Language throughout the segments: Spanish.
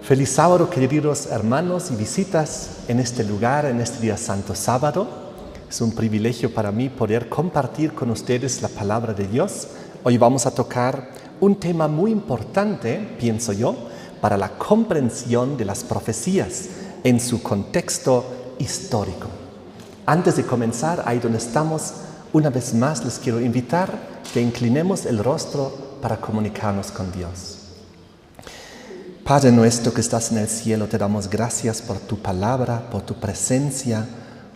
Feliz sábado, queridos hermanos y visitas en este lugar, en este día santo sábado. Es un privilegio para mí poder compartir con ustedes la palabra de Dios. Hoy vamos a tocar un tema muy importante, pienso yo, para la comprensión de las profecías en su contexto histórico. Antes de comenzar, ahí donde estamos, una vez más les quiero invitar que inclinemos el rostro para comunicarnos con Dios. Padre nuestro que estás en el cielo, te damos gracias por tu palabra, por tu presencia,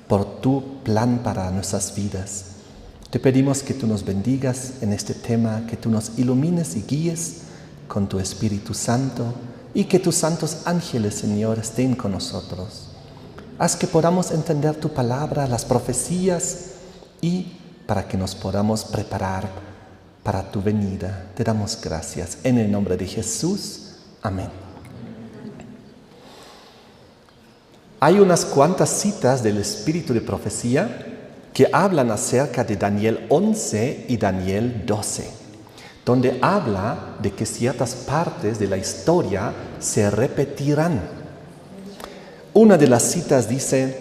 por tu plan para nuestras vidas. Te pedimos que tú nos bendigas en este tema, que tú nos ilumines y guíes con tu Espíritu Santo y que tus santos ángeles, Señor, estén con nosotros. Haz que podamos entender tu palabra, las profecías y para que nos podamos preparar para tu venida. Te damos gracias. En el nombre de Jesús. Amén. Hay unas cuantas citas del espíritu de profecía que hablan acerca de Daniel 11 y Daniel 12, donde habla de que ciertas partes de la historia se repetirán. Una de las citas dice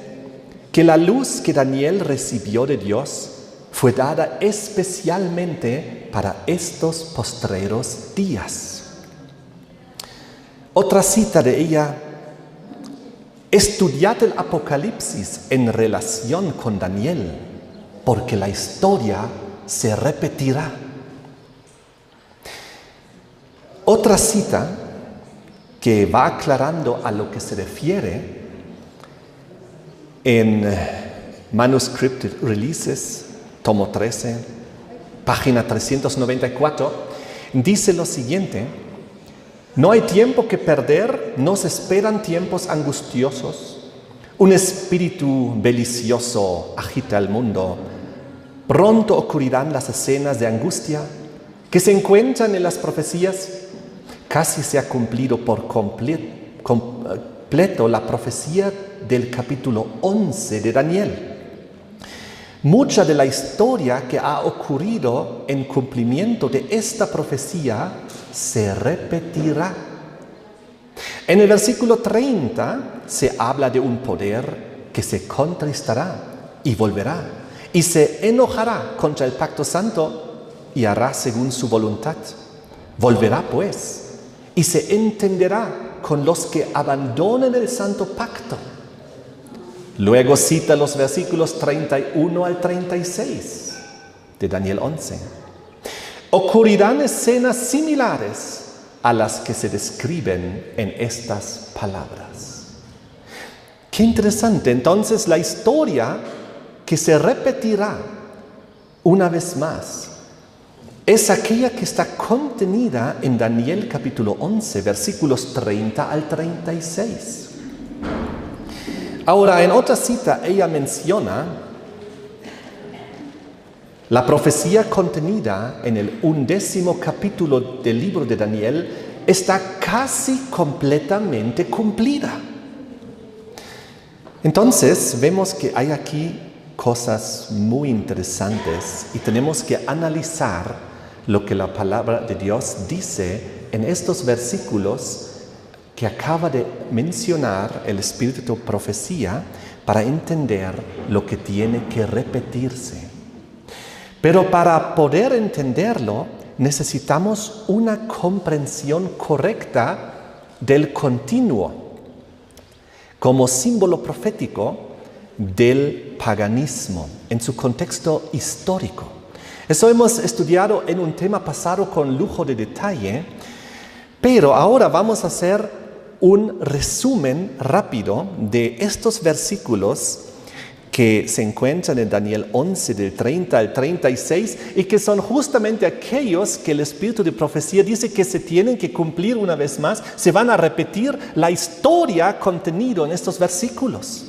que la luz que Daniel recibió de Dios fue dada especialmente para estos postreros días. Otra cita de ella: estudiad el Apocalipsis en relación con Daniel, porque la historia se repetirá. Otra cita que va aclarando a lo que se refiere en Manuscript Releases, tomo 13, página 394, dice lo siguiente: no hay tiempo que perder, nos esperan tiempos angustiosos. Un espíritu belicioso agita el mundo. Pronto ocurrirán las escenas de angustia que se encuentran en las profecías. Casi se ha cumplido por completo la profecía del capítulo 11 de Daniel. Mucha de la historia que ha ocurrido en cumplimiento de esta profecía se repetirá. En el versículo 30 se habla de un poder que se contristará y volverá y se enojará contra el pacto santo y hará según su voluntad. Volverá pues y se entenderá con los que abandonen el santo pacto. Luego cita los versículos 31 al 36 de Daniel 11. Ocurrirán escenas similares a las que se describen en estas palabras. Qué interesante. Entonces, la historia que se repetirá una vez más es aquella que está contenida en Daniel capítulo 11, versículos 30 al 36. Ahora, en otra cita, ella menciona la profecía contenida en el 11º capítulo del libro de Daniel está casi completamente cumplida. Entonces, vemos que hay aquí cosas muy interesantes y tenemos que analizar lo que la palabra de Dios dice en estos versículos que acaba de mencionar el espíritu de profecía para entender lo que tiene que repetirse. Pero para poder entenderlo, necesitamos una comprensión correcta del continuo, como símbolo profético del paganismo, en su contexto histórico. Eso hemos estudiado en un tema pasado con lujo de detalle, pero ahora vamos a hacer un resumen rápido de estos versículos que se encuentran en Daniel 11 del 30 al 36 y que son justamente aquellos que el espíritu de profecía dice que se tienen que cumplir una vez más, se van a repetir la historia contenida en estos versículos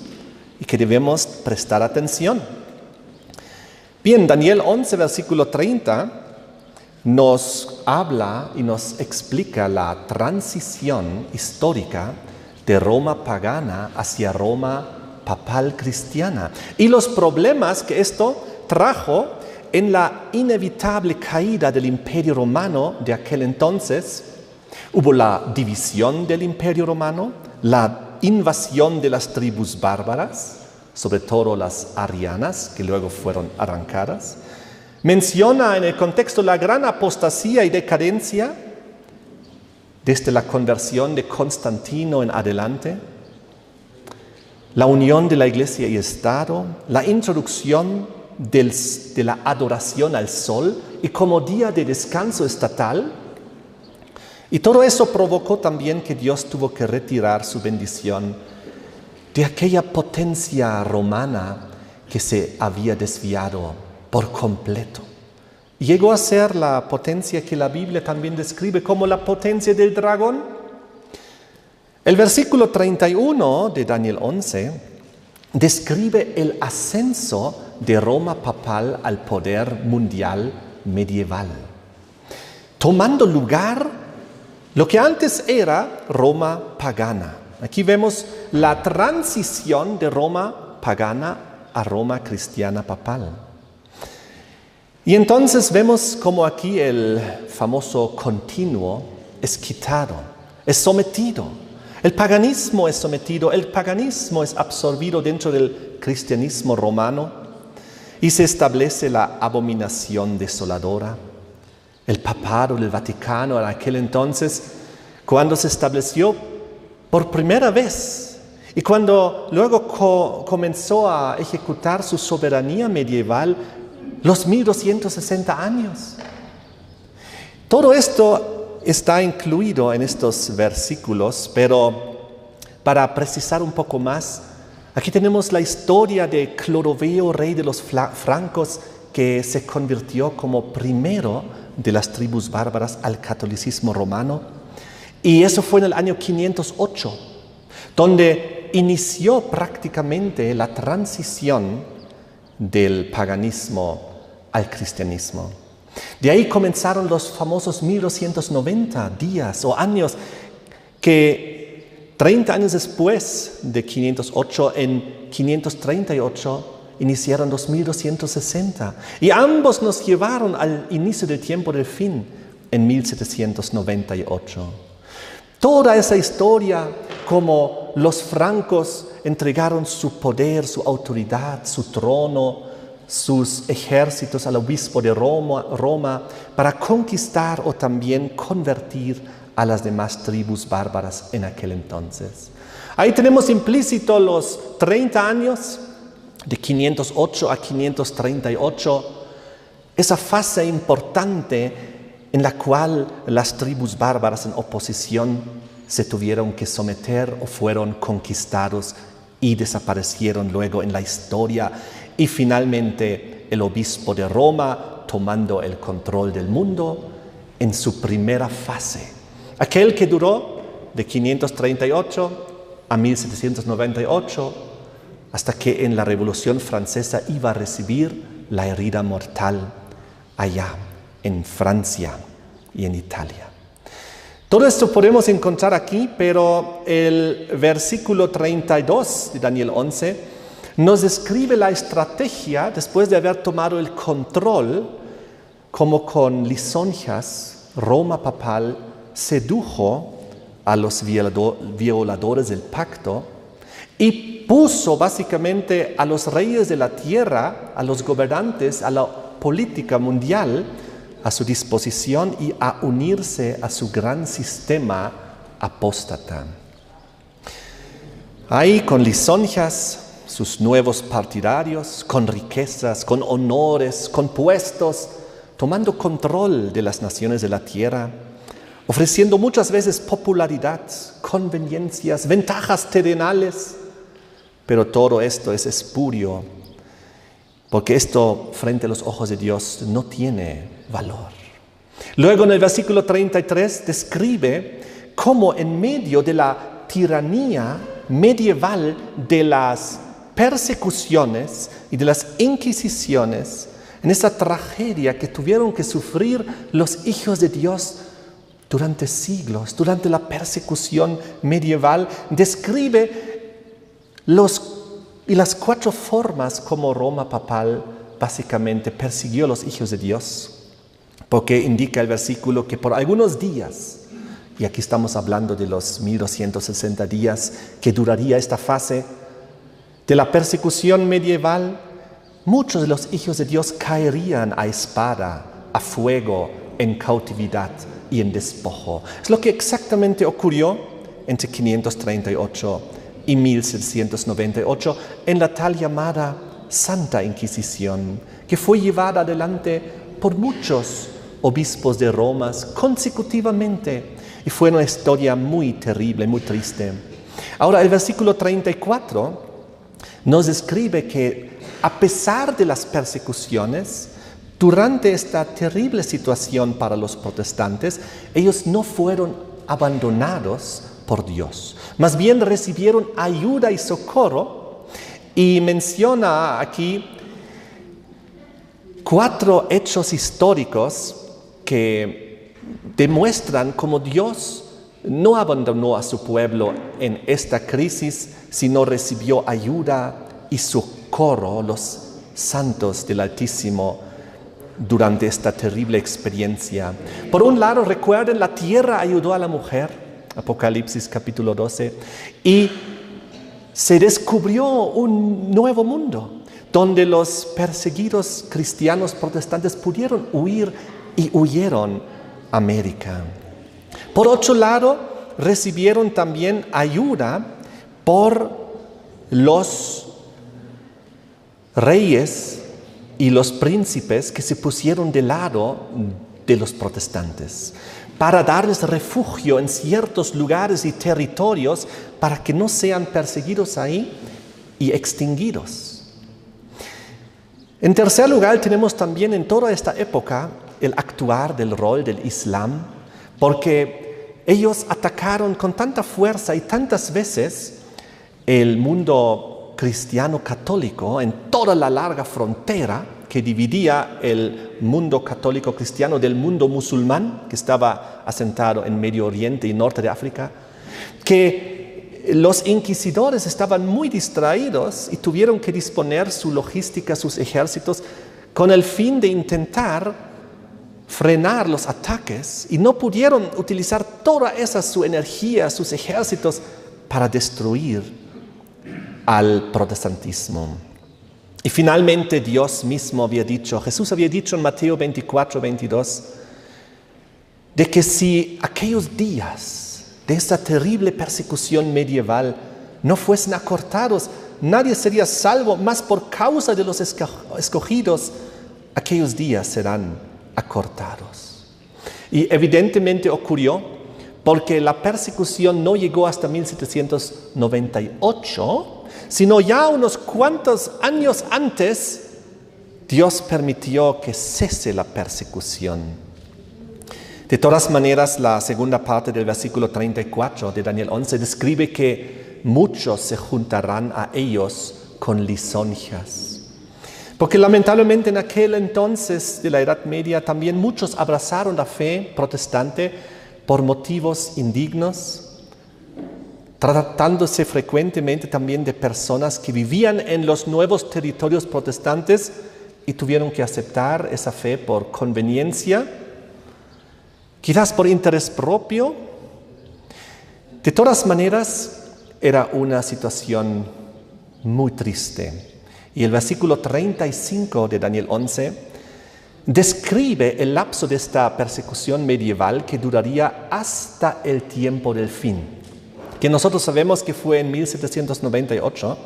y que debemos prestar atención. Bien, Daniel 11 versículo 30 nos habla y nos explica la transición histórica de Roma pagana hacia Roma papal cristiana y los problemas que esto trajo en la inevitable caída del Imperio Romano de aquel entonces Hubo la división del Imperio Romano, la invasión de las tribus bárbaras, sobre todo las arianas, que luego fueron arrancadas. Menciona en el contexto la gran apostasía y decadencia desde la conversión de Constantino en adelante, la unión de la Iglesia y Estado, la introducción de la adoración al sol y como día de descanso estatal. Y todo eso provocó también que Dios tuvo que retirar su bendición de aquella potencia romana que se había desviado por completo. Llegó a ser la potencia que la Biblia también describe como la potencia del dragón. El versículo 31 de Daniel 11 describe el ascenso de Roma papal al poder mundial medieval, tomando lugar lo que antes era Roma pagana. Aquí vemos la transición de Roma pagana a Roma cristiana papal. Y entonces vemos como aquí el famoso continuo es quitado, es sometido. El paganismo es sometido, el paganismo es absorbido dentro del cristianismo romano y se establece la abominación desoladora. El papado del Vaticano en aquel entonces, cuando se estableció por primera vez y cuando luego comenzó a ejecutar su soberanía medieval, los 1260 años. Todo esto está incluido en estos versículos, pero para precisar un poco más, aquí tenemos la historia de Clodoveo, rey de los francos, que se convirtió como primero de las tribus bárbaras al catolicismo romano. Y eso fue en el año 508, donde inició prácticamente la transición del paganismo al cristianismo. De ahí comenzaron los famosos 1290 días o años que 30 años después de 508, en 538, iniciaron los 1260. Y ambos nos llevaron al inicio del tiempo del fin, en 1798. Toda esa historia, como los francos entregaron su poder, su autoridad, su trono, sus ejércitos al obispo de Roma para conquistar o también convertir a las demás tribus bárbaras en aquel entonces. Ahí tenemos implícito los 30 años, de 508 a 538, esa fase importante en la cual las tribus bárbaras en oposición se tuvieron que someter o fueron conquistados y desaparecieron luego en la historia. Y finalmente el obispo de Roma tomando el control del mundo en su primera fase. Aquel que duró de 538 a 1798, hasta que en la Revolución Francesa iba a recibir la herida mortal allá en Francia y en Italia. Todo esto podemos encontrar aquí, pero el versículo 32 de Daniel 11 nos describe la estrategia después de haber tomado el control, como con lisonjas Roma papal sedujo a los violadores del pacto y puso básicamente a los reyes de la tierra, a los gobernantes, a la política mundial a su disposición y a unirse a su gran sistema apóstata. Ahí con lisonjas, sus nuevos partidarios, con riquezas, con honores, con puestos, tomando control de las naciones de la tierra, ofreciendo muchas veces popularidad, conveniencias, ventajas terrenales, pero todo esto es espurio, porque esto frente a los ojos de Dios no tiene valor. Luego en el versículo 33 describe cómo en medio de la tiranía medieval, de las persecuciones y de las inquisiciones, en esa tragedia que tuvieron que sufrir los hijos de Dios durante siglos, durante la persecución medieval, describe las 4 formas como Roma papal básicamente persiguió a los hijos de Dios, porque indica el versículo que por algunos días y aquí estamos hablando de los 1260 días que duraría esta fase de la persecución medieval, muchos de los hijos de Dios caerían a espada, a fuego, en cautividad y en despojo. Es lo que exactamente ocurrió entre 538 y 1698 en la tal llamada Santa Inquisición, que fue llevada adelante por muchos obispos de Roma consecutivamente, y fue una historia muy terrible, muy triste. Ahora, el versículo 34 nos describe que a pesar de las persecuciones, durante esta terrible situación para los protestantes, ellos no fueron abandonados por Dios. Más bien recibieron ayuda y socorro, y menciona aquí 4 hechos históricos que demuestran cómo Dios no abandonó a su pueblo en esta crisis, sino recibió ayuda y socorro los santos del Altísimo durante esta terrible experiencia. Por un lado, recuerden, la tierra ayudó a la mujer, Apocalipsis capítulo 12, y se descubrió un nuevo mundo, donde los perseguidos cristianos protestantes pudieron huir y huyeron a América. Por otro lado, recibieron también ayuda por los reyes y los príncipes que se pusieron del lado de los protestantes para darles refugio en ciertos lugares y territorios para que no sean perseguidos ahí y extinguidos. En tercer lugar, tenemos también en toda esta época el actuar del rol del Islam, porque ellos atacaron con tanta fuerza y tantas veces el mundo cristiano católico en toda la larga frontera que dividía el mundo católico cristiano del mundo musulmán, que estaba asentado en Medio Oriente y norte de África, que los inquisidores estaban muy distraídos y tuvieron que disponer su logística, sus ejércitos, con el fin de intentar frenar los ataques, y no pudieron utilizar toda esa su energía, sus ejércitos, para destruir al protestantismo. Y finalmente Dios mismo había dicho, Jesús había dicho en Mateo 24, 22, de que si aquellos días de esta terrible persecución medieval no fuesen acortados, nadie sería salvo, más por causa de los escogidos, aquellos días serán acortados. Y evidentemente ocurrió, porque la persecución no llegó hasta 1798, sino ya unos cuantos años antes, Dios permitió que cese la persecución. De todas maneras, la segunda parte del versículo 34 de Daniel 11 describe que muchos se juntarán a ellos con lisonjas. Porque lamentablemente en aquel entonces de la Edad Media también muchos abrazaron la fe protestante por motivos indignos, tratándose frecuentemente también de personas que vivían en los nuevos territorios protestantes y tuvieron que aceptar esa fe por conveniencia, quizás por interés propio. De todas maneras, era una situación muy triste. Y el versículo 35 de Daniel 11 describe el lapso de esta persecución medieval que duraría hasta el tiempo del fin, que nosotros sabemos que fue en 1798,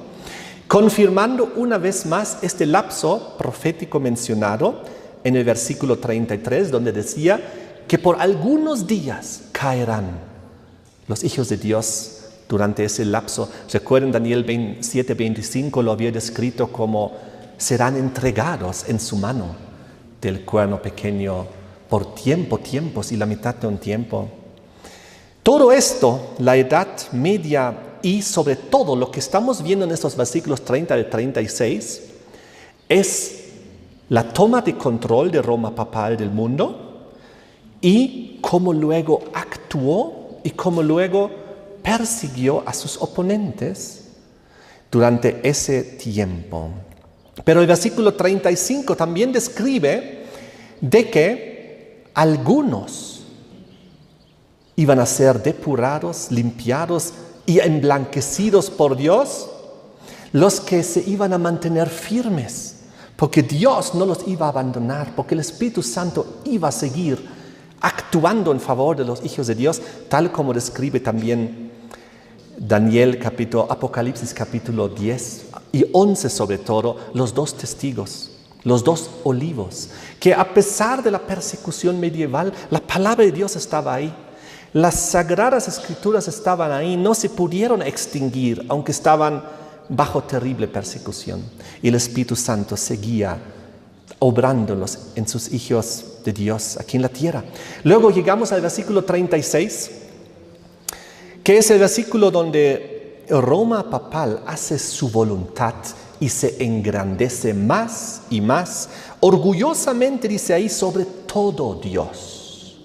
confirmando una vez más este lapso profético mencionado en el versículo 33, donde decía que por algunos días caerán los hijos de Dios durante ese lapso. Recuerden, Daniel 7:25 lo había descrito como serán entregados en su mano del cuerno pequeño por tiempos y la mitad de un tiempo. Todo esto, la Edad Media y sobre todo lo que estamos viendo en estos versículos 30 al 36, es la toma de control de Roma papal del mundo y cómo luego actuó y cómo luego persiguió a sus oponentes durante ese tiempo. Pero el versículo 35 también describe de que algunos iban a ser depurados, limpiados y emblanquecidos por Dios, los que se iban a mantener firmes, porque Dios no los iba a abandonar, porque el Espíritu Santo iba a seguir actuando en favor de los hijos de Dios, tal como describe también Apocalipsis capítulo 10 y 11 sobre todo, los dos testigos, los dos olivos, que a pesar de la persecución medieval, la palabra de Dios estaba ahí. Las sagradas escrituras estaban ahí, no se pudieron extinguir, aunque estaban bajo terrible persecución. Y el Espíritu Santo seguía obrándolos en sus hijos de Dios aquí en la tierra. Luego llegamos al versículo 36, que es el versículo donde Roma papal hace su voluntad y se engrandece más y más, orgullosamente dice ahí, sobre todo Dios,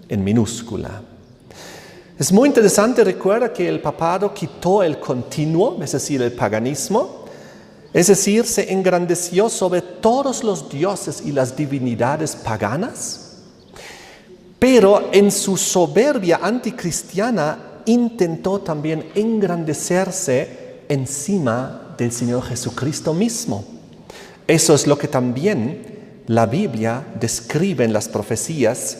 en minúscula. Es muy interesante, recuerda que el papado quitó el continuo, es decir, el paganismo, es decir, se engrandeció sobre todos los dioses y las divinidades paganas, pero en su soberbia anticristiana intentó también engrandecerse encima del Señor Jesucristo mismo. Eso es lo que también la Biblia describe en las profecías,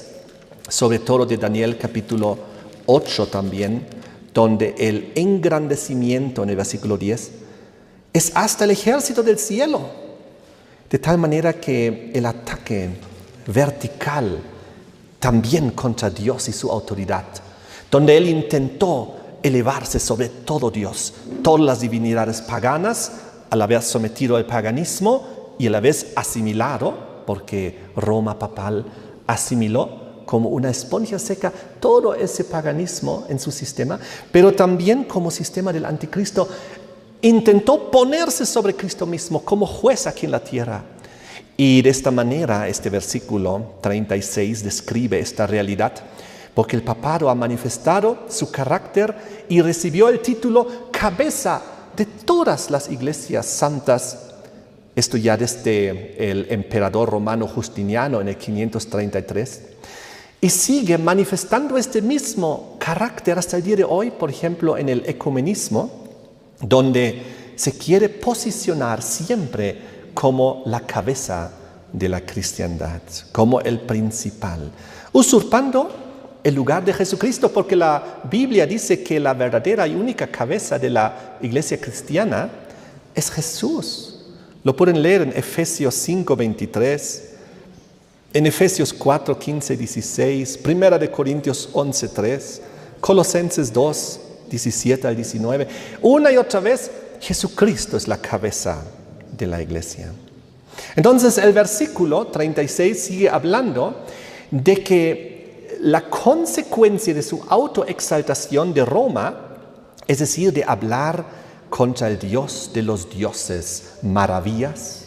sobre todo de Daniel capítulo 8 también, donde el engrandecimiento en el versículo 10 es hasta el ejército del cielo, de tal manera que el ataque vertical también contra Dios y su autoridad, donde él intentó elevarse sobre todo Dios, todas las divinidades paganas, al haber sometido al paganismo y a la vez asimilado, porque Roma papal asimiló como una esponja seca todo ese paganismo en su sistema, pero también como sistema del anticristo, intentó ponerse sobre Cristo mismo como juez aquí en la tierra. Y de esta manera este versículo 36 describe esta realidad, porque el papado ha manifestado su carácter y recibió el título cabeza de todas las iglesias santas. Esto ya desde el emperador romano Justiniano en el 533. Y sigue manifestando este mismo carácter hasta el día de hoy, por ejemplo, en el ecumenismo, donde se quiere posicionar siempre como la cabeza de la cristiandad, como el principal, usurpando el lugar de Jesucristo, porque la Biblia dice que la verdadera y única cabeza de la iglesia cristiana es Jesús. Lo pueden leer en Efesios 5:23, en Efesios 4:15, 16, Primera de Corintios 11:3, Colosenses 2:17 al 19. Una y otra vez, Jesucristo es la cabeza de la iglesia. Entonces el versículo 36 sigue hablando de que la consecuencia de su autoexaltación de Roma, es decir, de hablar contra el Dios de los dioses, maravillas,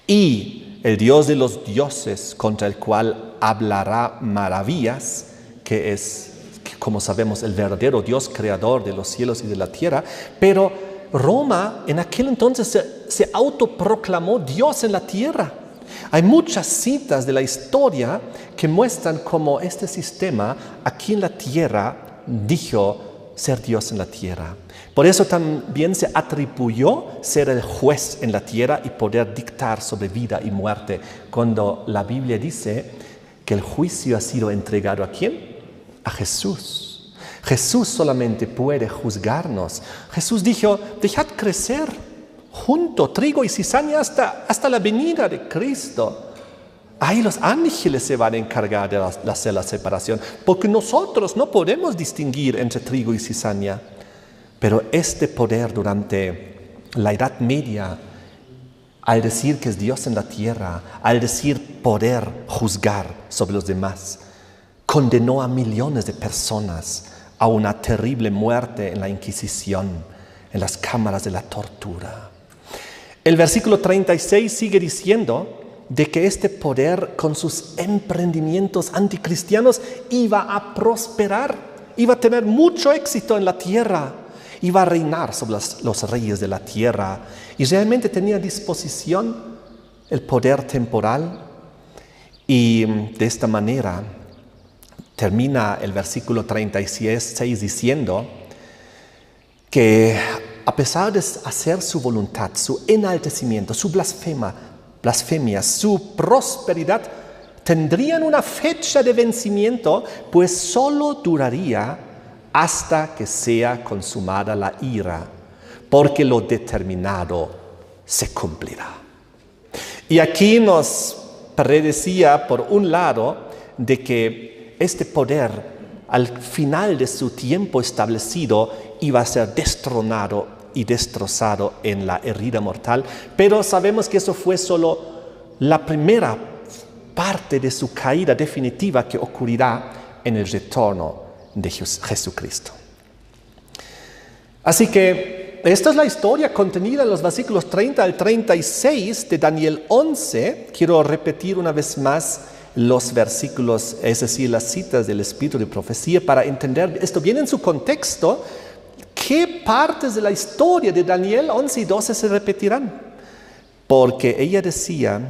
y el Dios de los dioses contra el cual hablará maravillas, que es, como sabemos, el verdadero Dios creador de los cielos y de la tierra. Pero Roma en aquel entonces se autoproclamó Dios en la tierra. Hay muchas citas de la historia que muestran cómo este sistema aquí en la tierra dijo ser Dios en la tierra. Por eso también se atribuyó ser el juez en la tierra y poder dictar sobre vida y muerte, cuando la Biblia dice que el juicio ha sido entregado ¿a quién? A Jesús. Jesús solamente puede juzgarnos. Jesús dijo, dejad crecer junto trigo y cizaña hasta la venida de Cristo. Ahí los ángeles se van a encargar de hacer la separación, porque nosotros no podemos distinguir entre trigo y cizaña. Pero este poder durante la Edad Media, al decir que es Dios en la tierra, al decir poder juzgar sobre los demás, condenó a millones de personas a una terrible muerte en la Inquisición, en las cámaras de la tortura. El versículo 36 sigue diciendo de que este poder con sus emprendimientos anticristianos iba a prosperar, iba a tener mucho éxito en la tierra, iba a reinar sobre los reyes de la tierra y realmente tenía a disposición el poder temporal, y de esta manera termina el versículo 36 diciendo que a pesar de hacer su voluntad, su enaltecimiento, su blasfemia, su prosperidad, tendrían una fecha de vencimiento, pues solo duraría hasta que sea consumada la ira, porque lo determinado se cumplirá. Y aquí nos predecía, por un lado, de que este poder, al final de su tiempo establecido, iba a ser destronado y destrozado en la herida mortal. Pero sabemos que eso fue solo la primera parte de su caída definitiva que ocurrirá en el retorno de Jesucristo. Así que esta es la historia contenida en los versículos 30 al 36 de Daniel 11. Quiero repetir una vez más los versículos, es decir, las citas del Espíritu de Profecía, para entender esto bien en su contexto. ¿Qué partes de la historia de Daniel 11 y 12 se repetirán? Porque ella decía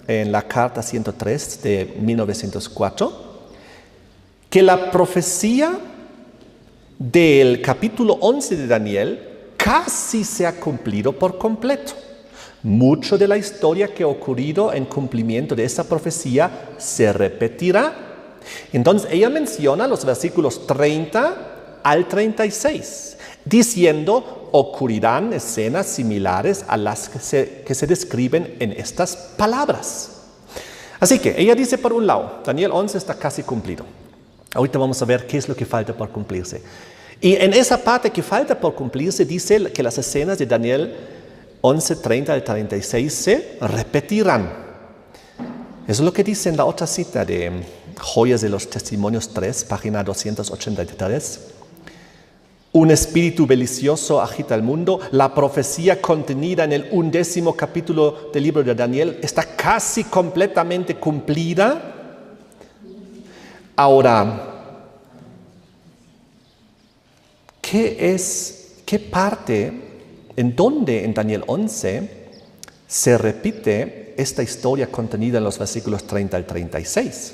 en la carta 103 de 1904 que la profecía del capítulo 11 de Daniel casi se ha cumplido por completo. Mucho de la historia que ha ocurrido en cumplimiento de esa profecía se repetirá. Entonces ella menciona los versículos 30 al 36, diciendo: ocurrirán escenas similares a las que se describen en estas palabras. Así que ella dice, por un lado, Daniel 11 está casi cumplido. Ahorita vamos a ver qué es lo que falta por cumplirse. Y en esa parte que falta por cumplirse dice que las escenas de Daniel 11, 30 al 36 se repetirán. Eso es lo que dice en la otra cita de Joyas de los Testimonios 3, página 283. Un espíritu belicioso agita el mundo. La profecía contenida en el 11º capítulo del libro de Daniel está casi completamente cumplida. Ahora, ¿qué parte, en dónde en Daniel 11 se repite esta historia contenida en los versículos 30 al 36?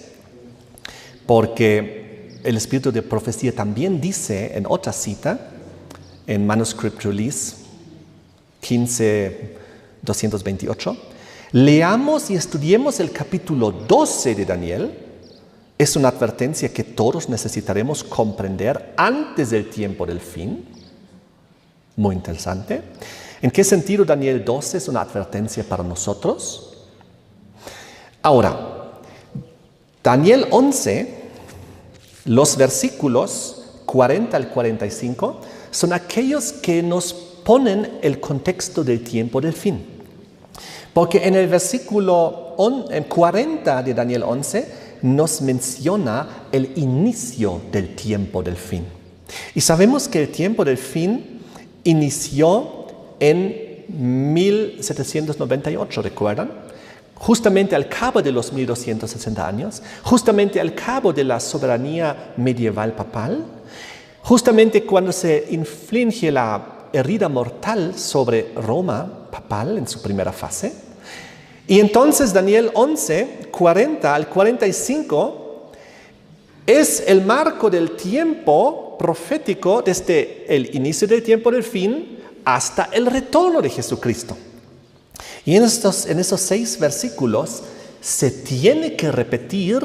Porque el Espíritu de Profecía también dice en otra cita, en Manuscript Release 15.228, leamos y estudiemos el capítulo 12 de Daniel. Es una advertencia que todos necesitaremos comprender antes del tiempo del fin. Muy interesante. ¿En qué sentido Daniel 12 es una advertencia para nosotros? Ahora, Daniel 11, los versículos 40 al 45, son aquellos que nos ponen el contexto del tiempo del fin. Porque en el versículo 40 de Daniel 11, nos menciona el inicio del tiempo del fin. Y sabemos que el tiempo del fin inició en 1798, ¿recuerdan? Justamente al cabo de los 1260 años, justamente al cabo de la soberanía medieval papal, justamente cuando se inflige la herida mortal sobre Roma papal en su primera fase. Y entonces Daniel 11, 40 al 45, es el marco del tiempo profético desde el inicio del tiempo del fin hasta el retorno de Jesucristo. Y en esos 6 versículos se tiene que repetir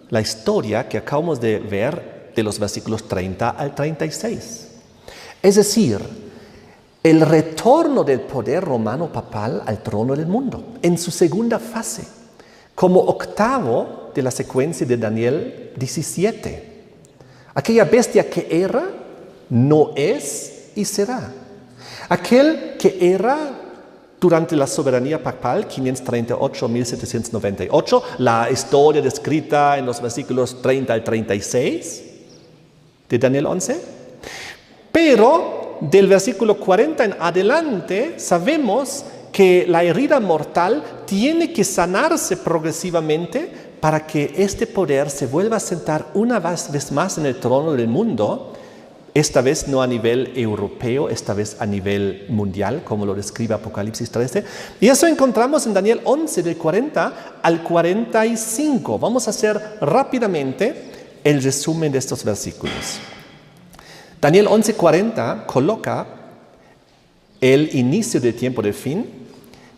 la historia que acabamos de ver de los versículos 30 al 36. Es decir, el retorno del poder romano papal al trono del mundo, en su segunda fase, como octavo de la secuencia de Daniel 17. Aquella bestia que era, no es y será. Aquel que era durante la soberanía papal, 538-1798, la historia descrita en los versículos 30 al 36 de Daniel 11. Pero del versículo 40 en adelante sabemos que la herida mortal tiene que sanarse progresivamente para que este poder se vuelva a sentar una vez más en el trono del mundo, esta vez no a nivel europeo, esta vez a nivel mundial, como lo describe Apocalipsis 13. Y eso encontramos en Daniel 11, del 40 al 45. Vamos a hacer rápidamente el resumen de estos versículos. Daniel 11:40 coloca el inicio del tiempo del fin,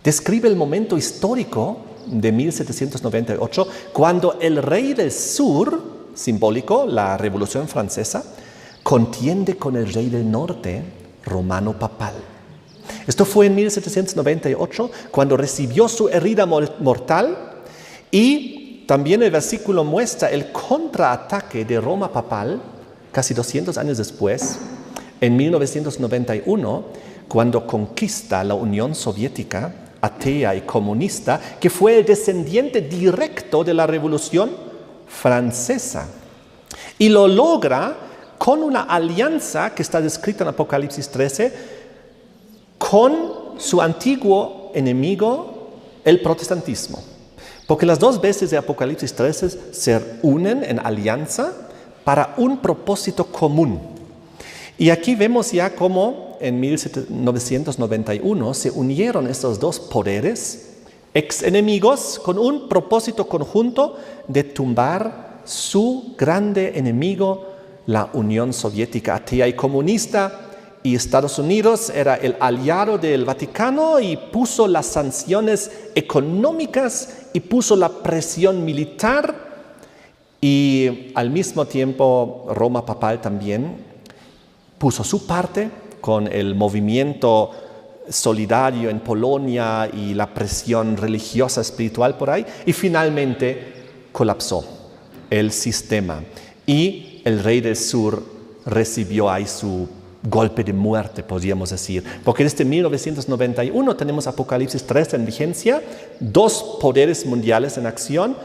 describe el momento histórico de 1798, cuando el rey del sur, simbólico, la Revolución Francesa, contiende con el rey del norte, romano papal. Esto fue en 1798, cuando recibió su herida mortal, y también el versículo muestra el contraataque de Roma papal, casi 200 años después, en 1991, cuando conquista la Unión Soviética, atea y comunista, que fue el descendiente directo de la Revolución Francesa. Y lo logra con una alianza que está descrita en Apocalipsis 13, con su antiguo enemigo, el protestantismo. Porque las dos veces de Apocalipsis 13 se unen en alianza para un propósito común. Y aquí vemos ya cómo en 1991 se unieron estos dos poderes ex enemigos con un propósito conjunto de tumbar su grande enemigo, la Unión Soviética atea y comunista, y Estados Unidos era el aliado del Vaticano y puso las sanciones económicas y puso la presión militar, y al mismo tiempo Roma papal también puso su parte con el movimiento solidario en Polonia y la presión religiosa espiritual por ahí, y finalmente colapsó el sistema y el rey del sur recibió ahí su golpe de muerte, podríamos decir, porque desde 1991 tenemos Apocalipsis 3 en vigencia, dos poderes mundiales en acción,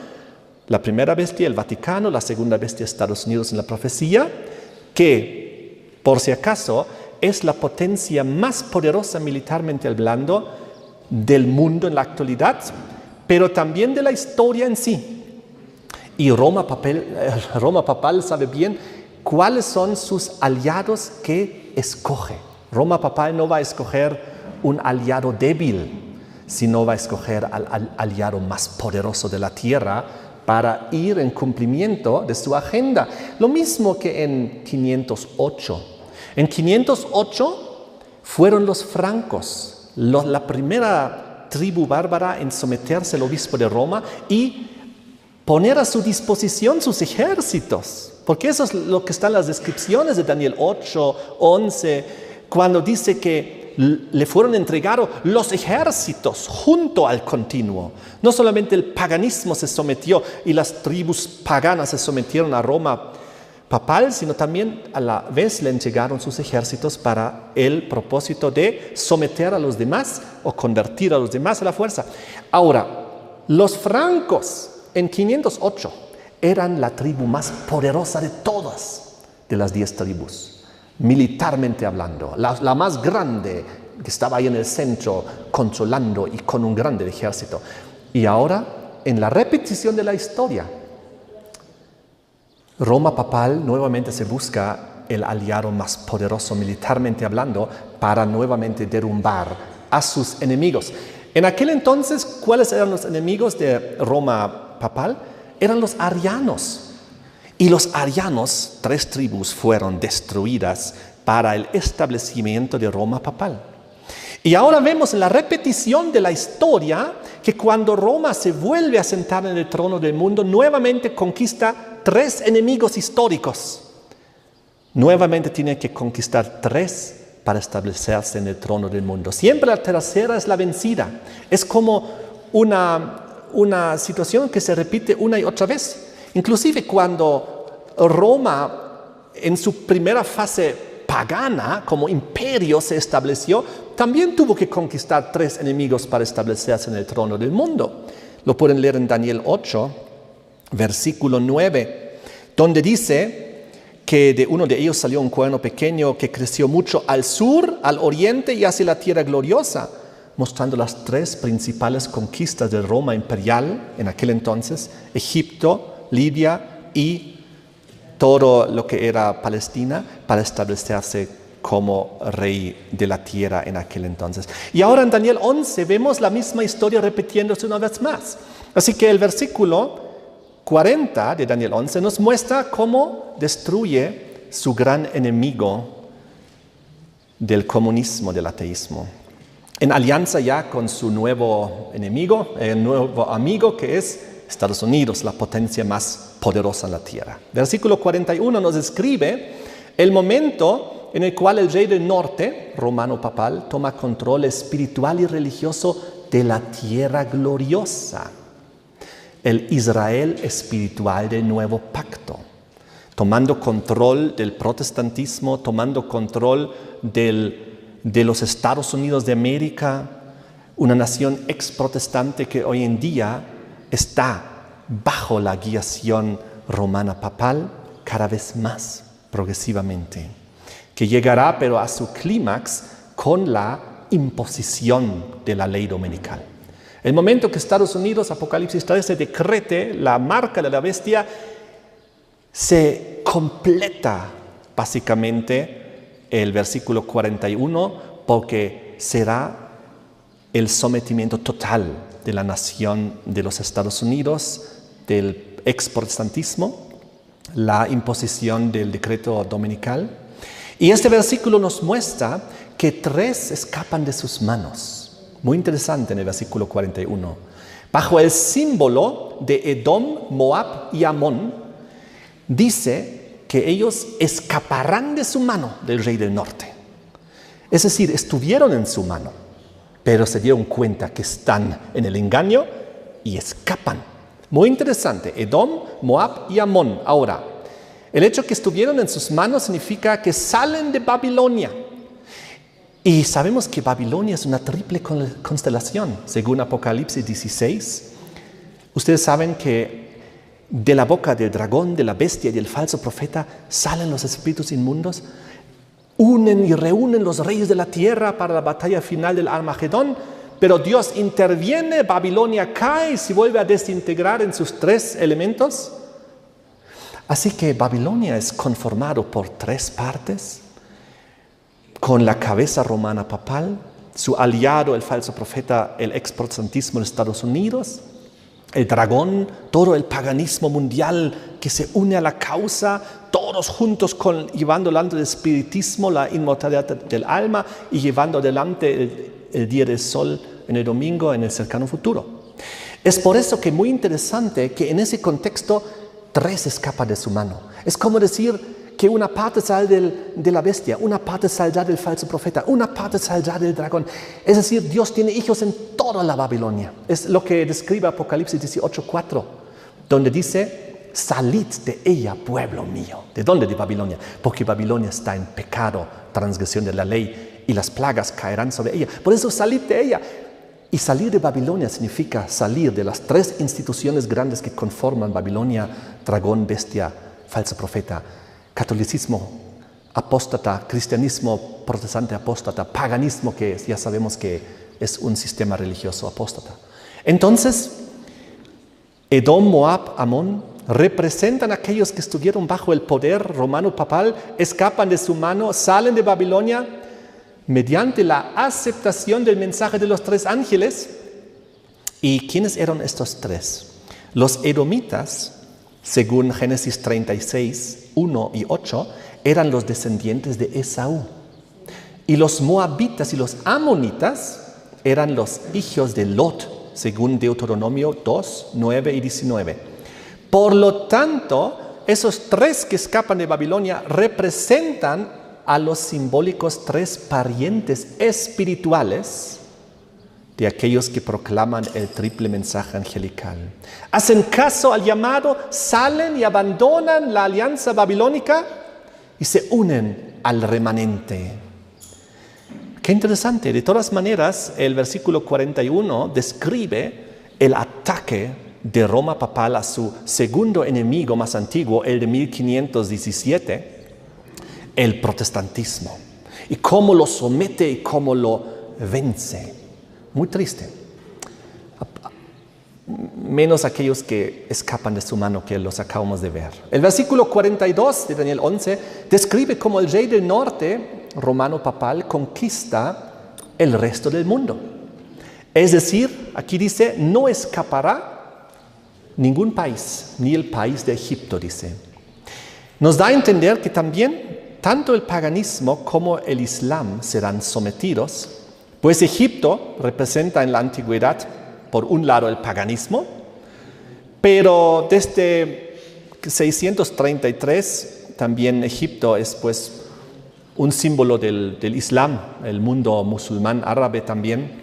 la primera bestia el Vaticano, la segunda bestia Estados Unidos en la profecía, que por si acaso es la potencia más poderosa militarmente hablando del mundo en la actualidad, pero también de la historia en sí. Y Roma papal sabe bien cuáles son sus aliados que escoge. Roma papal no va a escoger un aliado débil, sino va a escoger al aliado más poderoso de la tierra para ir en cumplimiento de su agenda. Lo mismo que en 508. En 508 fueron los francos, la primera tribu bárbara en someterse al obispo de Roma y poner a su disposición sus ejércitos, porque eso es lo que está en las descripciones de Daniel 8, 11, cuando dice que le fueron entregados los ejércitos junto al continuo. No solamente el paganismo se sometió y las tribus paganas se sometieron a Roma papal, sino también a la vez le entregaron sus ejércitos para el propósito de someter a los demás o convertir a los demás a la fuerza. Ahora, los francos en 508 eran la tribu más poderosa de todas de las 10 tribus, militarmente hablando, la más grande, que estaba ahí en el centro controlando y con un grande ejército. Y ahora, en la repetición de la historia, Roma papal nuevamente se busca el aliado más poderoso militarmente hablando para nuevamente derrumbar a sus enemigos. En aquel entonces, ¿cuáles eran los enemigos de Roma papal? Eran los arianos. Y los arianos, 3 tribus, fueron destruidas para el establecimiento de Roma papal. Y ahora vemos en la repetición de la historia que cuando Roma se vuelve a sentar en el trono del mundo, nuevamente conquista 3 enemigos históricos. Nuevamente tiene que conquistar 3 para establecerse en el trono del mundo. Siempre la tercera es la vencida. Es como una situación que se repite una y otra vez. Inclusive cuando Roma en su primera fase pagana, como imperio se estableció, también tuvo que conquistar 3 enemigos para establecerse en el trono del mundo. Lo pueden leer en Daniel 8, versículo 9, donde dice que de uno de ellos salió un cuerno pequeño que creció mucho al sur, al oriente y hacia la tierra gloriosa, mostrando las 3 principales conquistas de Roma imperial en aquel entonces: Egipto, Libia y todo lo que era Palestina, para establecerse como rey de la tierra en aquel entonces. Y ahora en Daniel 11 vemos la misma historia repitiéndose una vez más. Así que el versículo 40 de Daniel 11 nos muestra cómo destruye su gran enemigo del comunismo, del ateísmo. En alianza ya con su nuevo enemigo, el nuevo amigo que es Estados Unidos, la potencia más poderosa en la tierra. Versículo 41 nos describe el momento en el cual el rey del norte, romano papal, toma control espiritual y religioso de la tierra gloriosa, el Israel espiritual del nuevo pacto, tomando control del protestantismo, tomando control de los Estados Unidos de América, una nación ex-protestante que hoy en día está bajo la guiación romana papal cada vez más progresivamente, que llegará pero a su clímax con la imposición de la ley dominical. El momento que Estados Unidos, Apocalipsis 13, decrete la marca de la bestia, se completa básicamente el versículo 41 porque será el sometimiento total de la nación de los Estados Unidos, del ex-protestantismo, la imposición del decreto dominical. Y este versículo nos muestra que 3 escapan de sus manos. Muy interesante en el versículo 41. Bajo el símbolo de Edom, Moab y Amón, dice que ellos escaparán de su mano del rey del norte. Es decir, estuvieron en su mano, pero se dieron cuenta que están en el engaño y escapan. Muy interesante, Edom, Moab y Amón. Ahora, el hecho que estuvieron en sus manos significa que salen de Babilonia. Y sabemos que Babilonia es una triple constelación, según Apocalipsis 16. Ustedes saben que de la boca del dragón, de la bestia y del falso profeta salen los espíritus inmundos, unen y reúnen los reyes de la tierra para la batalla final del Armagedón, pero Dios interviene, Babilonia cae y se vuelve a desintegrar en sus 3 elementos. Así que Babilonia es conformado por 3 partes, con la cabeza romana papal, su aliado, el falso profeta, el ex-protestantismo de Estados Unidos, el dragón, todo el paganismo mundial que se une a la causa, todos juntos llevando adelante el espiritismo, la inmortalidad del alma y llevando adelante el día del sol en el domingo, en el cercano futuro. Es por eso que es muy interesante que en ese contexto 3 escapan de su mano. Es como decir que una parte sale de la bestia, una parte saldrá del falso profeta, una parte saldrá del dragón. Es decir, Dios tiene hijos en toda la Babilonia. Es lo que describe Apocalipsis 18:4, donde dice, salid de ella, pueblo mío. ¿De dónde? De Babilonia. Porque Babilonia está en pecado, transgresión de la ley, y las plagas caerán sobre ella. Por eso salid de ella. Y salir de Babilonia significa salir de las 3 instituciones grandes que conforman Babilonia: dragón, bestia, falso profeta. Catolicismo apóstata, cristianismo protestante apóstata, paganismo que ya sabemos que es un sistema religioso apóstata. Entonces, Edom, Moab, Amón representan a aquellos que estuvieron bajo el poder romano papal, escapan de su mano, salen de Babilonia mediante la aceptación del mensaje de los 3 ángeles. ¿Y quiénes eran estos 3? Los edomitas, según Génesis 36, 1 y 8, eran los descendientes de Esaú. Y los moabitas y los amonitas eran los hijos de Lot, según Deuteronomio 2, 9 y 19. Por lo tanto, esos 3 que escapan de Babilonia representan a los simbólicos 3 parientes espirituales de aquellos que proclaman el triple mensaje angelical. Hacen caso al llamado, salen y abandonan la alianza babilónica y se unen al remanente. Qué interesante. De todas maneras, el versículo 41 describe el ataque de Roma papal a su segundo enemigo más antiguo, el de 1517, el protestantismo, y cómo lo somete y cómo lo vence. Muy triste. Menos aquellos que escapan de su mano, que los acabamos de ver. El versículo 42 de Daniel 11 describe cómo el rey del norte, romano papal, conquista el resto del mundo. Es decir, aquí dice, no escapará Ningún país, ni el país de Egipto, dice. Nos da a entender que también tanto el paganismo como el Islam serán sometidos, pues Egipto representa en la antigüedad, por un lado, el paganismo, pero desde 633 también Egipto es pues un símbolo del Islam, el mundo musulmán árabe también.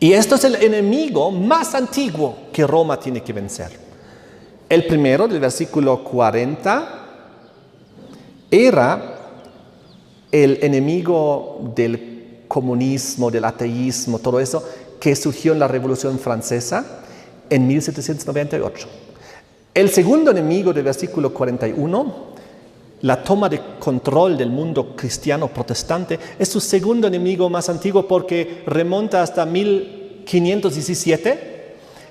Y esto es el enemigo más antiguo que Roma tiene que vencer. El primero, del versículo 40, era el enemigo del comunismo, del ateísmo, todo eso, que surgió en la Revolución Francesa en 1798. El segundo enemigo del versículo 41, la toma de control del mundo cristiano protestante, es su segundo enemigo más antiguo porque remonta hasta 1517.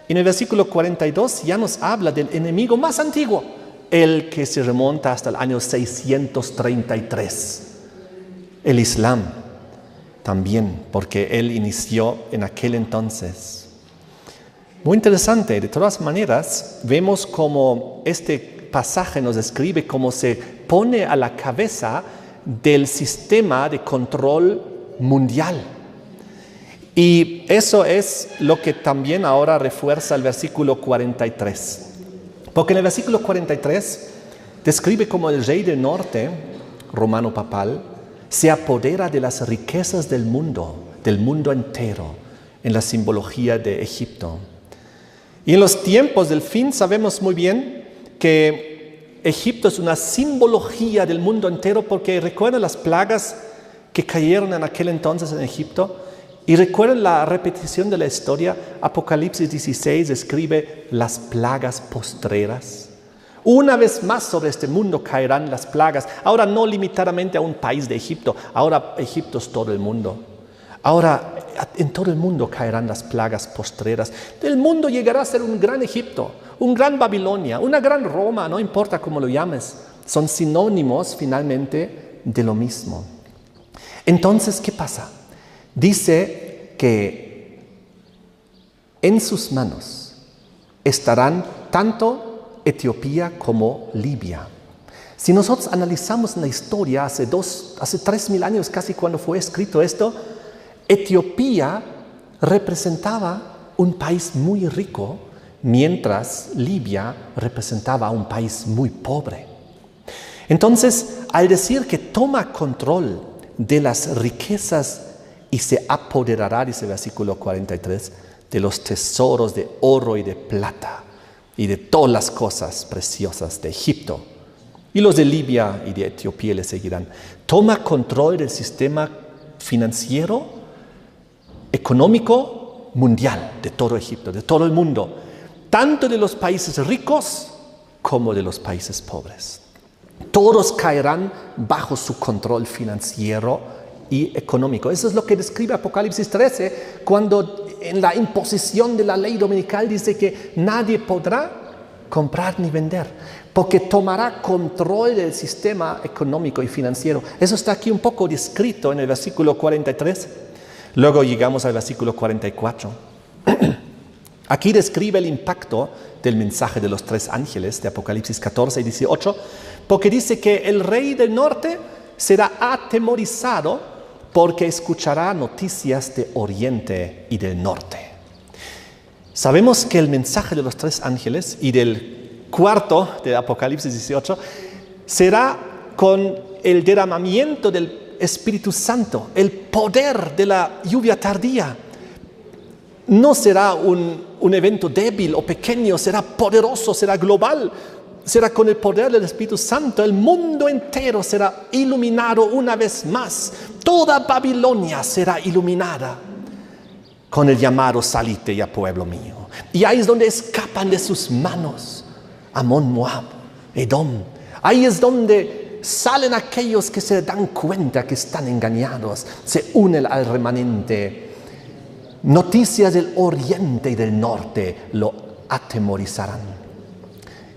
En el versículo 42 ya nos habla del enemigo más antiguo, el que se remonta hasta el año 633. El Islam también, porque él inició en aquel entonces. Muy interesante, de todas maneras, vemos cómo este pasaje nos describe cómo se pone a la cabeza del sistema de control mundial. Y eso es lo que también ahora refuerza el versículo 43. Porque en el versículo 43 describe cómo el rey del norte, romano papal, se apodera de las riquezas del mundo entero, en la simbología de Egipto. Y en los tiempos del fin sabemos muy bien que Egipto es una simbología del mundo entero porque recuerdan las plagas que cayeron en aquel entonces en Egipto y recuerdan la repetición de la historia. Apocalipsis 16 describe las plagas postreras. Una vez más sobre este mundo caerán las plagas, ahora no limitadamente a un país de Egipto, ahora Egipto es todo el mundo. Ahora en todo el mundo caerán las plagas postreras. El mundo llegará a ser un gran Egipto, un gran Babilonia, una gran Roma, no importa cómo lo llames. Son sinónimos finalmente de lo mismo. Entonces, ¿qué pasa? Dice que en sus manos estarán tanto Etiopía como Libia. Si nosotros analizamos la historia hace 3.000 años casi cuando fue escrito esto, Etiopía representaba un país muy rico, mientras Libia representaba un país muy pobre. Entonces, al decir que toma control de las riquezas y se apoderará, dice el versículo 43, de los tesoros de oro y de plata y de todas las cosas preciosas de Egipto, y los de Libia y de Etiopía le seguirán. Toma control del sistema financiero, económico mundial de todo Egipto, de todo el mundo, tanto de los países ricos como de los países pobres. Todos caerán bajo su control financiero y económico. Eso es lo que describe Apocalipsis 13, cuando en la imposición de la ley dominical dice que nadie podrá comprar ni vender, porque tomará control del sistema económico y financiero. Eso está aquí un poco descrito en el versículo 43. Luego llegamos al versículo 44. Aquí describe el impacto del mensaje de los 3 ángeles de Apocalipsis 14 y 18, porque dice que el rey del norte será atemorizado porque escuchará noticias de oriente y del norte. Sabemos que el mensaje de los 3 ángeles y del cuarto de Apocalipsis 18 será con el derramamiento del Espíritu Santo, el poder de la lluvia tardía. No será un evento débil o pequeño, será poderoso, será global, será con el poder del Espíritu Santo. El mundo entero será iluminado una vez más. Toda Babilonia será iluminada con el llamado salite ya pueblo mío. Y ahí es donde escapan de sus manos Amón, Moab, Edom. Ahí es donde salen aquellos que se dan cuenta que están engañados, se unen al remanente. Noticias del oriente y del norte lo atemorizarán.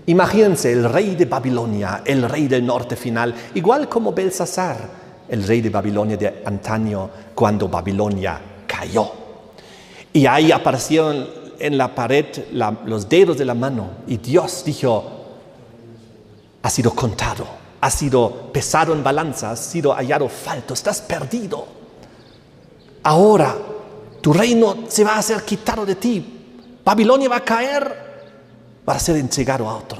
Imagínense el rey de Babilonia, el rey del norte final, igual como Belsasar, el rey de Babilonia de antaño, cuando Babilonia cayó. Y ahí aparecieron en la pared los dedos de la mano y Dios dijo, ha sido contado, ha sido pesado en balanza, ha sido hallado falto, estás perdido. Ahora tu reino se va a ser quitado de ti, Babilonia va a caer, va a ser entregado a otro,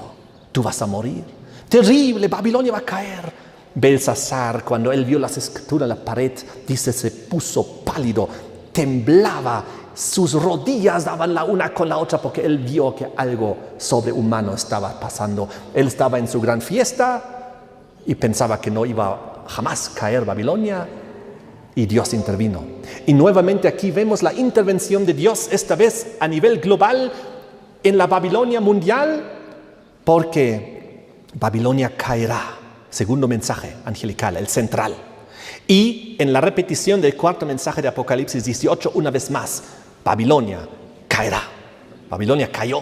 tú vas a morir. Terrible, Babilonia va a caer. Belsasar, cuando él vio las escrituras en la pared, dice, se puso pálido, temblaba, sus rodillas daban la una con la otra porque él vio que algo sobrehumano estaba pasando. Él estaba en su gran fiesta y pensaba que no iba jamás a caer Babilonia y Dios intervino. Y nuevamente aquí vemos la intervención de Dios, esta vez a nivel global, en la Babilonia mundial, porque Babilonia caerá. Segundo mensaje angelical, el central. Y en la repetición del cuarto mensaje de Apocalipsis 18, una vez más, Babilonia caerá. Babilonia cayó.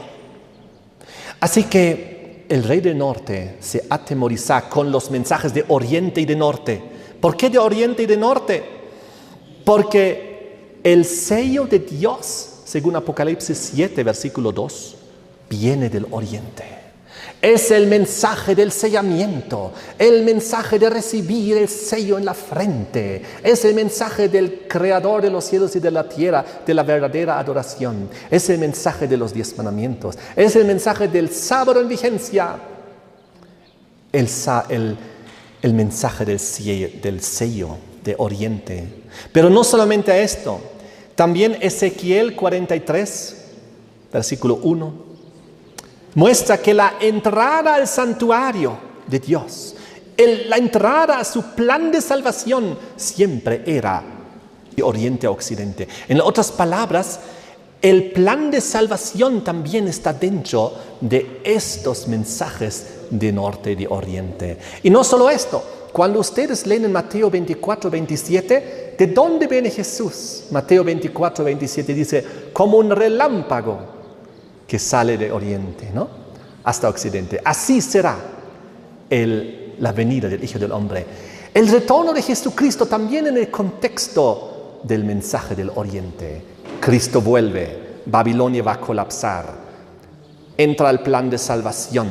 Así que el rey del norte se atemoriza con los mensajes de oriente y de norte. ¿Por qué de oriente y de norte? Porque el sello de Dios, según Apocalipsis 7, versículo 2, viene del oriente. Es el mensaje del sellamiento, el mensaje de recibir el sello en la frente. Es el mensaje del Creador de los cielos y de la tierra, de la verdadera adoración. Es el mensaje de los 10 mandamientos. Es el mensaje del sábado en vigencia. El mensaje del sello de oriente. Pero no solamente esto, también Ezequiel 43, versículo 1. Muestra que la entrada al santuario de Dios, la entrada a su plan de salvación siempre era de oriente a occidente. En otras palabras, el plan de salvación también está dentro de estos mensajes de norte y de oriente. Y no solo esto, cuando ustedes leen en Mateo 24, 27, ¿de dónde viene Jesús? Mateo 24, 27 dice, como un relámpago que sale de oriente, ¿no? Hasta occidente. Así será la venida del Hijo del Hombre. El retorno de Jesucristo también en el contexto del mensaje del oriente. Cristo vuelve, Babilonia va a colapsar, entra al plan de salvación,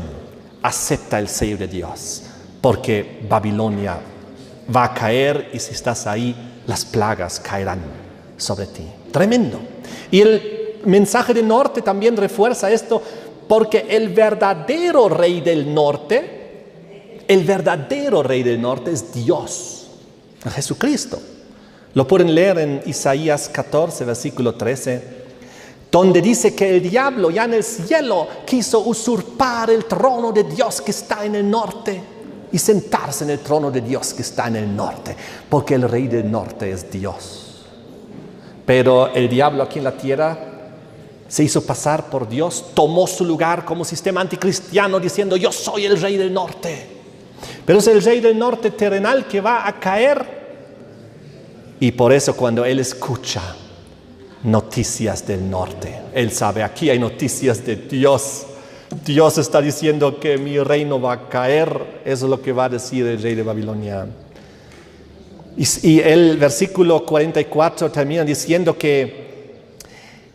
acepta el sello de Dios, porque Babilonia va a caer y si estás ahí, las plagas caerán sobre ti. Tremendo. Y el mensaje del norte también refuerza esto porque el verdadero rey del norte es Dios, Jesucristo. Lo pueden leer en Isaías 14, versículo 13, donde dice que el diablo ya en el cielo quiso usurpar el trono de Dios que está en el norte y sentarse en el trono de Dios que está en el norte, porque el rey del norte es Dios. Pero el diablo aquí en la tierra se hizo pasar por Dios, tomó su lugar como sistema anticristiano diciendo yo soy el rey del norte. Pero es el rey del norte terrenal que va a caer. Y por eso cuando él escucha noticias del norte, él sabe, aquí hay noticias de Dios. Dios está diciendo que mi reino va a caer. Eso es lo que va a decir el rey de Babilonia. Y el versículo 44 termina diciendo que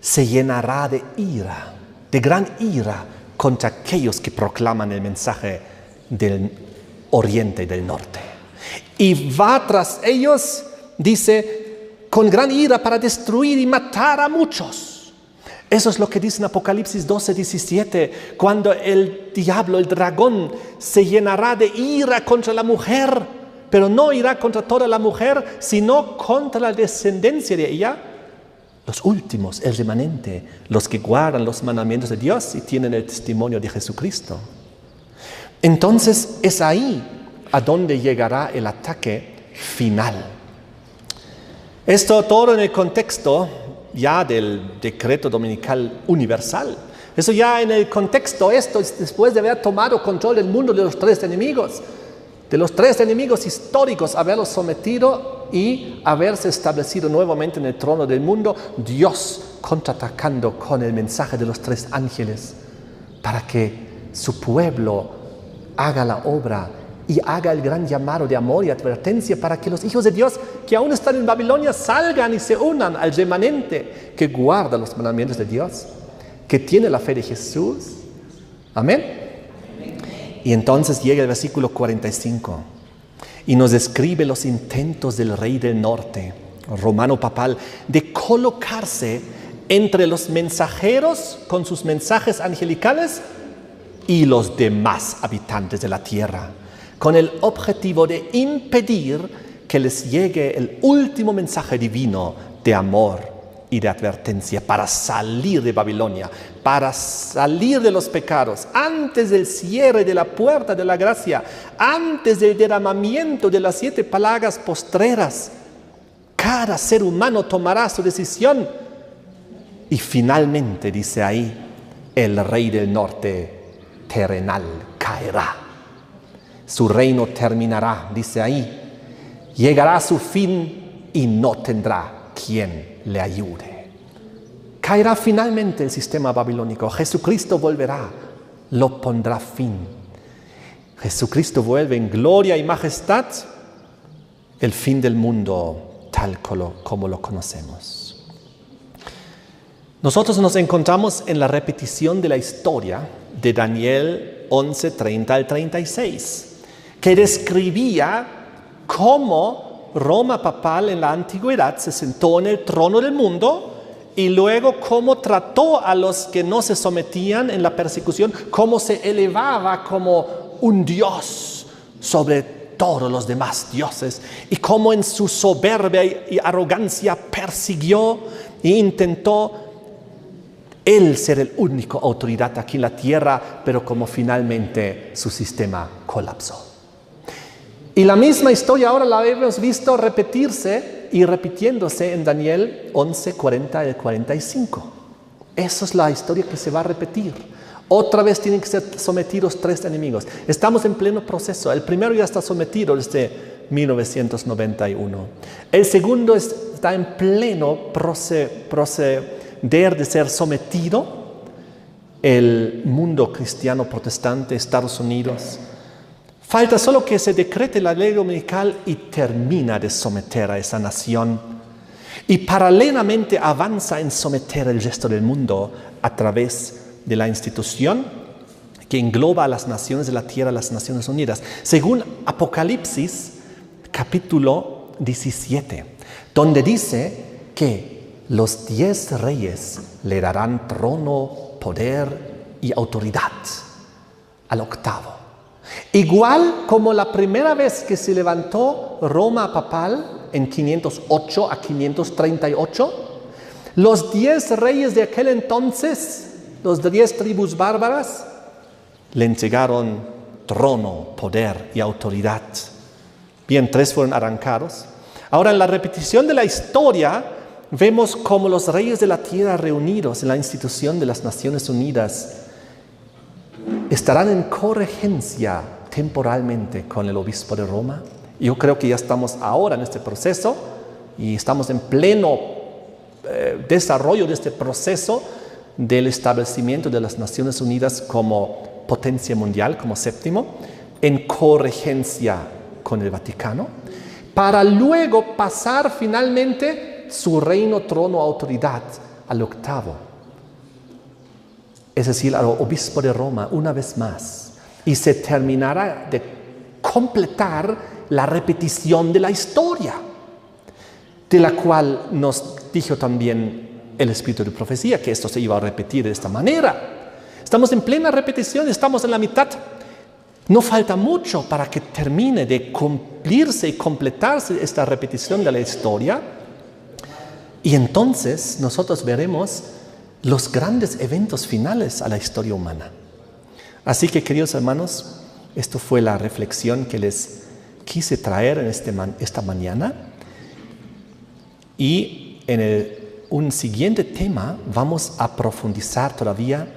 se llenará de ira, de gran ira contra aquellos que proclaman el mensaje del oriente y del norte. Y va tras ellos, dice, con gran ira para destruir y matar a muchos. Eso es lo que dice en Apocalipsis 12, 17, cuando el diablo, el dragón, se llenará de ira contra la mujer, pero no irá contra toda la mujer, sino contra la descendencia de ella. Los últimos, el remanente, los que guardan los mandamientos de Dios y tienen el testimonio de Jesucristo. Entonces es ahí a donde llegará el ataque final. Esto todo en el contexto ya del decreto dominical universal. Eso ya en el contexto, esto es después de haber tomado control del mundo de los tres enemigos históricos, haberlos sometido y haberse establecido nuevamente en el trono del mundo, Dios contraatacando con el mensaje de los 3 ángeles para que su pueblo haga la obra y haga el gran llamado de amor y advertencia para que los hijos de Dios que aún están en Babilonia salgan y se unan al remanente que guarda los mandamientos de Dios. que tiene la fe de Jesús. Amén. Y entonces llega el versículo 45 y nos describe los intentos del rey del norte, romano papal, de colocarse entre los mensajeros con sus mensajes angelicales y los demás habitantes de la tierra, con el objetivo de impedir que les llegue el último mensaje divino de amor y de advertencia para salir de Babilonia, para salir de los pecados, antes del cierre de la puerta de la gracia, antes del derramamiento de las 7 plagas postreras. Cada ser humano tomará su decisión y finalmente, dice ahí, el rey del norte terrenal caerá. Su reino terminará, dice ahí. Llegará a su fin y no tendrá quien le ayude. Caerá finalmente el sistema babilónico. Jesucristo volverá, lo pondrá fin. Jesucristo vuelve en gloria y majestad, el fin del mundo tal como lo conocemos. Nosotros nos encontramos en la repetición de la historia de Daniel 11, 30 al 36, que describía cómo Roma papal en la antigüedad se sentó en el trono del mundo y luego cómo trató a los que no se sometían en la persecución, cómo se elevaba como un dios sobre todos los demás dioses y cómo en su soberbia y arrogancia persiguió e intentó él ser el único autoridad aquí en la tierra, pero como finalmente su sistema colapsó. Y la misma historia ahora la hemos visto repetirse y repitiéndose en Daniel 11, 40 y 45. Esa es la historia que se va a repetir. Otra vez tienen que ser sometidos 3 enemigos. Estamos en pleno proceso. El primero ya está sometido desde 1991. El segundo está en pleno proceder de ser sometido. El mundo cristiano protestante, Estados Unidos. Falta solo que se decrete la ley dominical y termina de someter a esa nación. Y paralelamente avanza en someter el resto del mundo a través de la institución que engloba a las naciones de la tierra, las Naciones Unidas. Según Apocalipsis, capítulo 17, donde dice que los 10 reyes le darán trono, poder y autoridad al octavo. Igual como la primera vez que se levantó Roma papal en 508 a 538, los 10 reyes de aquel entonces, los 10 tribus bárbaras, le entregaron trono, poder y autoridad. Bien, 3 fueron arrancados. Ahora, en la repetición de la historia, vemos cómo los reyes de la tierra reunidos en la institución de las Naciones Unidas estarán en corregencia temporalmente con el obispo de Roma. Yo creo que ya estamos ahora en este proceso y estamos en pleno desarrollo de este proceso del establecimiento de las Naciones Unidas como potencia mundial, como séptimo, en corregencia con el Vaticano, para luego pasar finalmente su reino, trono, autoridad al octavo. Es decir, al obispo de Roma una vez más, y se terminará de completar la repetición de la historia, de la cual nos dijo también el espíritu de profecía, que esto se iba a repetir de esta manera. Estamos en plena repetición, estamos en la mitad. No falta mucho para que termine de cumplirse y completarse esta repetición de la historia, y entonces nosotros veremos los grandes eventos finales a la historia humana. Así que, queridos hermanos, esto fue la reflexión que les quise traer en esta mañana. Y en un siguiente tema vamos a profundizar todavía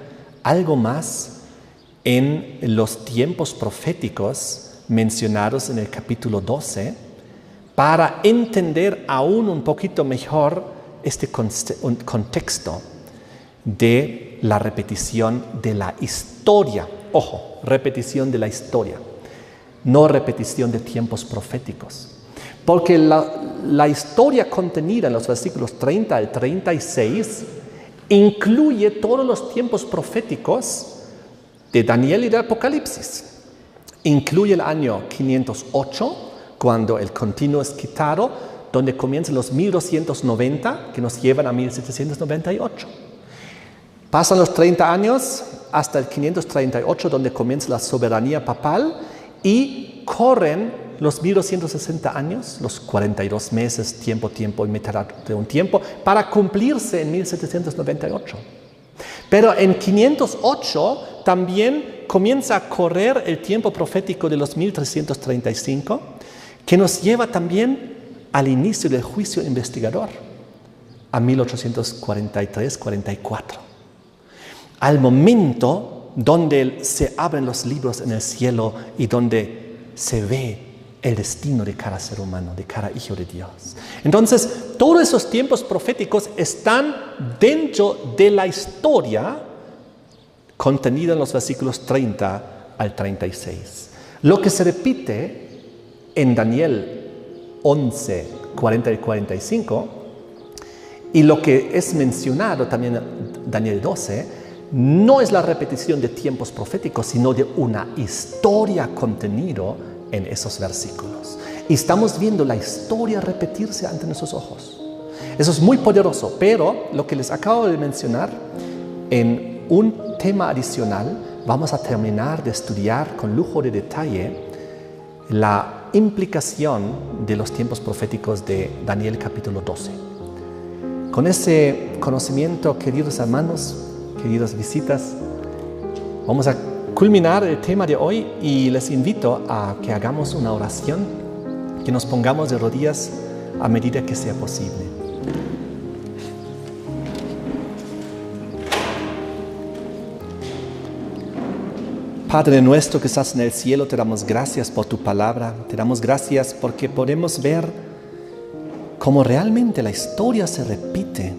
algo más en los tiempos proféticos mencionados en el capítulo 12, para entender aún un poquito mejor este contexto de la repetición de la historia. Ojo, repetición de la historia, no repetición de tiempos proféticos. Porque la historia contenida en los versículos 30 al 36 incluye todos los tiempos proféticos de Daniel y de Apocalipsis. Incluye el año 508, cuando el continuo es quitado, donde comienzan los 1290, que nos llevan a 1798. Pasan los 30 años hasta el 538, donde comienza la soberanía papal, y corren los 1260 años, los 42 meses, tiempo y mitad de un tiempo, para cumplirse en 1798. Pero en 508 también comienza a correr el tiempo profético de los 1335, que nos lleva también al inicio del juicio investigador, a 1843-44. Al momento donde se abren los libros en el cielo y donde se ve el destino de cada ser humano, de cada hijo de Dios. Entonces, todos esos tiempos proféticos están dentro de la historia contenida en los versículos 30 al 36. Lo que se repite en Daniel 11, 40 y 45, y lo que es mencionado también en Daniel 12, no es la repetición de tiempos proféticos, sino de una historia contenida en esos versículos. Y estamos viendo la historia repetirse ante nuestros ojos. Eso es muy poderoso, pero lo que les acabo de mencionar, en un tema adicional, vamos a terminar de estudiar con lujo de detalle la implicación de los tiempos proféticos de Daniel capítulo 12. Con ese conocimiento, queridos hermanos, queridas visitas, vamos a culminar el tema de hoy y les invito a que hagamos una oración, que nos pongamos de rodillas a medida que sea posible. Padre nuestro que estás en el cielo, te damos gracias por tu palabra, te damos gracias porque podemos ver cómo realmente la historia se repite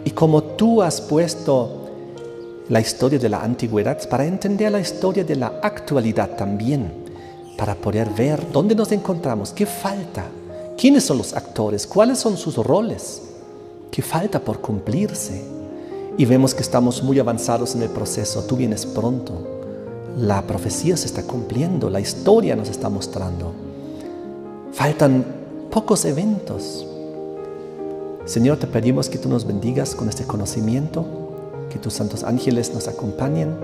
y cómo tú has puesto la historia de la antigüedad para entender la historia de la actualidad también, para poder ver dónde nos encontramos, qué falta, quiénes son los actores, cuáles son sus roles, qué falta por cumplirse. Y vemos que estamos muy avanzados en el proceso, tú vienes pronto, la profecía se está cumpliendo, la historia nos está mostrando. Faltan pocos eventos. Señor, te pedimos que tú nos bendigas con este conocimiento, que tus santos ángeles nos acompañen,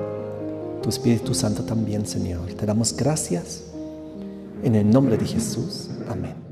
tu Espíritu Santo también, Señor. Te damos gracias en el nombre de Jesús. Amén.